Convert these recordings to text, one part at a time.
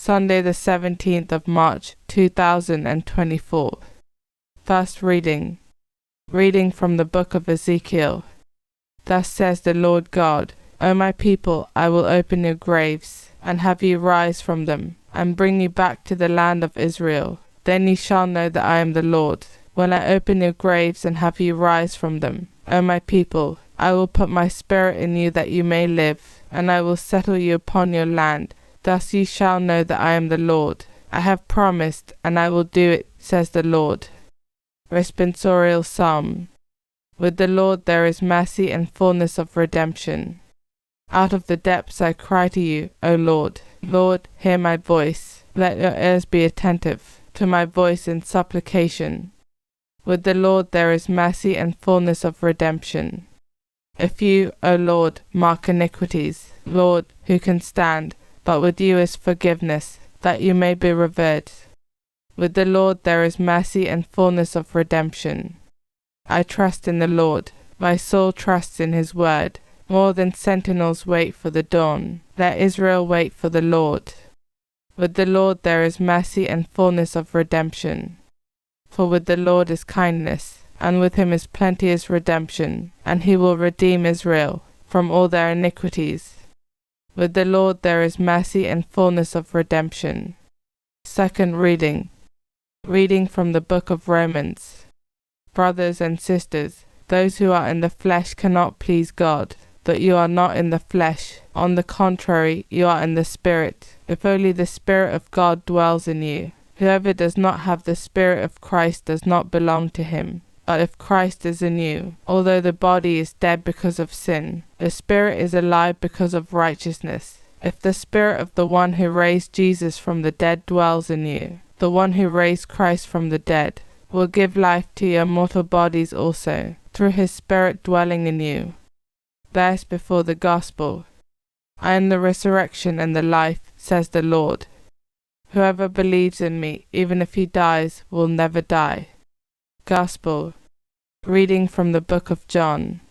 Sunday the 17th of March 2024. First reading. Reading from the book of Ezekiel. Thus says the Lord God, O my people, I will open your graves, and have you rise from them, and bring you back to the land of Israel. Then ye shall know that I am the Lord, when I open your graves and have you rise from them. O my people, I will put my spirit in you that you may live, and I will settle you upon your land. Thus ye shall know that I am the Lord. I have promised, and I will do it, says the Lord. Responsorial Psalm. With the Lord there is mercy and fullness of redemption. Out of the depths I cry to you, O Lord. Lord, hear my voice. Let your ears be attentive to my voice in supplication. With the Lord there is mercy and fullness of redemption. If you, O Lord, mark iniquities, Lord, who can stand? But with you is forgiveness, that you may be revered. With the Lord there is mercy and fullness of redemption. I trust in the Lord. My soul trusts in his word. More than sentinels wait for the dawn. Let Israel wait for the Lord. With the Lord there is mercy and fullness of redemption. For with the Lord is kindness, and with him is plenteous redemption, and he will redeem Israel from all their iniquities. With the Lord there is mercy and fullness of redemption. Second reading. Reading from the book of Romans. Brothers and sisters, those who are in the flesh cannot please God. But you are not in the flesh. On the contrary, you are in the Spirit, if only the Spirit of God dwells in you. Whoever does not have the Spirit of Christ does not belong to him. But if Christ is in you, although the body is dead because of sin, the Spirit is alive because of righteousness. If the Spirit of the one who raised Jesus from the dead dwells in you, the one who raised Christ from the dead will give life to your mortal bodies also, through his Spirit dwelling in you. Verse before the Gospel. I am the resurrection and the life, says the Lord. Whoever believes in me, even if he dies, will never die. Gospel. Reading from the book of John.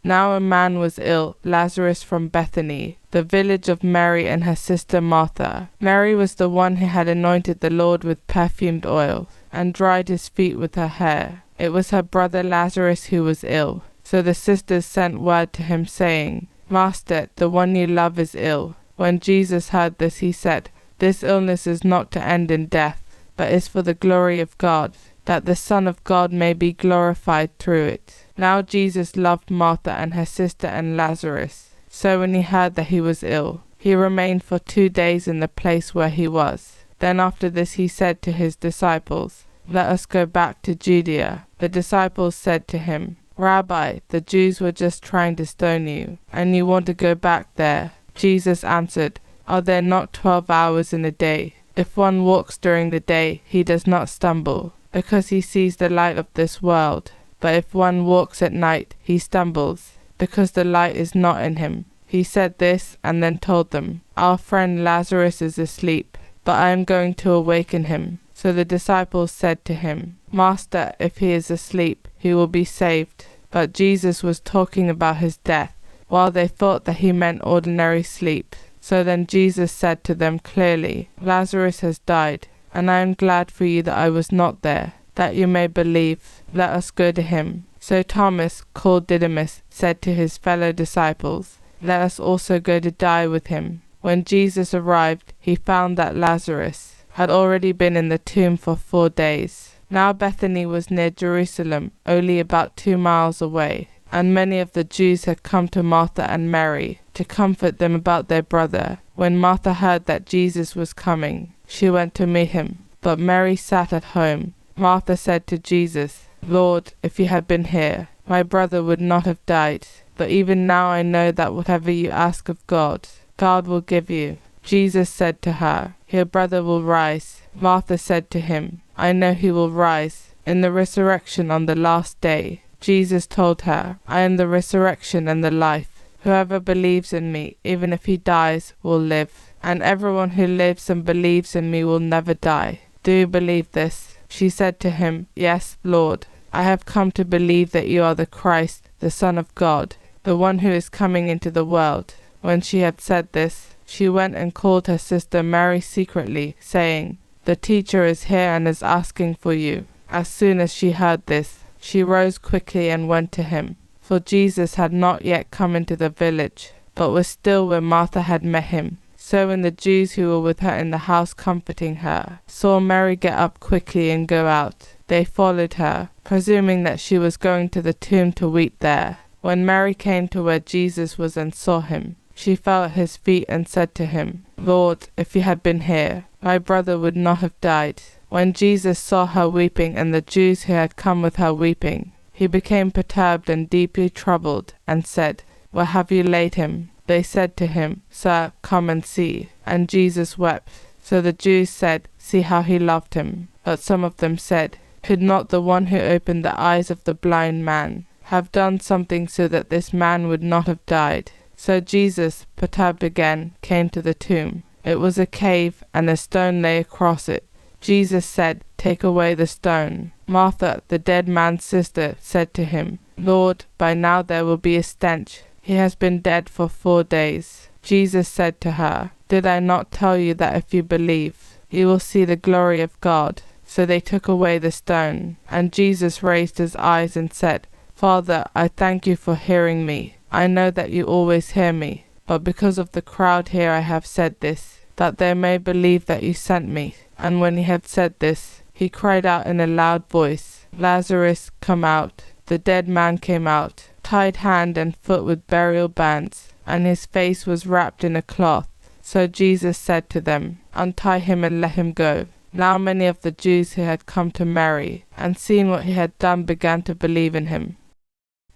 Now a man was ill, Lazarus from Bethany, the village of Mary and her sister Martha. Mary was the one who had anointed the Lord with perfumed oil, and dried his feet with her hair. It was her brother Lazarus who was ill. So the sisters sent word to him, saying, Master, the one you love is ill. When Jesus heard this, he said, This illness is not to end in death, but is for the glory of God, that the Son of God may be glorified through it. Now Jesus loved Martha and her sister and Lazarus. So when he heard that he was ill, he remained for 2 days in the place where he was. Then after this he said to his disciples, Let us go back to Judea. The disciples said to him, Rabbi, the Jews were just trying to stone you, and you want to go back there. Jesus answered, Are there not 12 hours in a day? If one walks during the day, he does not stumble, because he sees the light of this world. But if one walks at night, he stumbles, because the light is not in him. He said this, and then told them, Our friend Lazarus is asleep, but I am going to awaken him. So the disciples said to him, Master, if he is asleep, he will be saved. But Jesus was talking about his death, while they thought that he meant ordinary sleep. So then Jesus said to them clearly, Lazarus has died, and I am glad for you that I was not there, that you may believe. Let us go to him. So Thomas, called Didymus, said to his fellow disciples, Let us also go to die with him. When Jesus arrived, he found that Lazarus had already been in the tomb for 4 days. Now Bethany was near Jerusalem, only about 2 miles away, and many of the Jews had come to Martha and Mary to comfort them about their brother. When Martha heard that Jesus was coming, she went to meet him, but Mary sat at home. Martha said to Jesus, Lord, if you had been here, my brother would not have died. But even now I know that whatever you ask of God, God will give you. Jesus said to her, Your brother will rise. Martha said to him, I know he will rise in the resurrection on the last day. Jesus told her, I am the resurrection and the life. Whoever believes in me, even if he dies, will live. And everyone who lives and believes in me will never die. Do you believe this? She said to him, Yes, Lord. I have come to believe that you are the Christ, the Son of God, the one who is coming into the world. When she had said this, she went and called her sister Mary secretly, saying, "The teacher is here and is asking for you." As soon as she heard this, she rose quickly and went to him. For Jesus had not yet come into the village, but was still where Martha had met him. So when the Jews who were with her in the house comforting her saw Mary get up quickly and go out, they followed her, presuming that she was going to the tomb to weep there. When Mary came to where Jesus was and saw him, she fell at his feet and said to him, "Lord, if you had been here, my brother would not have died." When Jesus saw her weeping and the Jews who had come with her weeping, he became perturbed and deeply troubled, and said, "Where have you laid him?" They said to him, "Sir, come and see." And Jesus wept. So the Jews said, "See how he loved him." But some of them said, "Could not the one who opened the eyes of the blind man have done something so that this man would not have died?" So Jesus, perturbed again, came to the tomb. It was a cave, and a stone lay across it. Jesus said, "Take away the stone." Martha, the dead man's sister, said to him, "Lord, by now there will be a stench. He has been dead for 4 days." Jesus said to her, "Did I not tell you that if you believe, you will see the glory of God?" So they took away the stone. And Jesus raised his eyes and said, "Father, I thank you for hearing me. I know that you always hear me, but because of the crowd here I have said this, that they may believe that you sent me." And when he had said this, he cried out in a loud voice, "Lazarus, come out." The dead man came out, tied hand and foot with burial bands, and his face was wrapped in a cloth. So Jesus said to them, "Untie him and let him go." Now many of the Jews who had come to Mary and seen what he had done began to believe in him.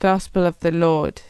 Gospel of the Lord.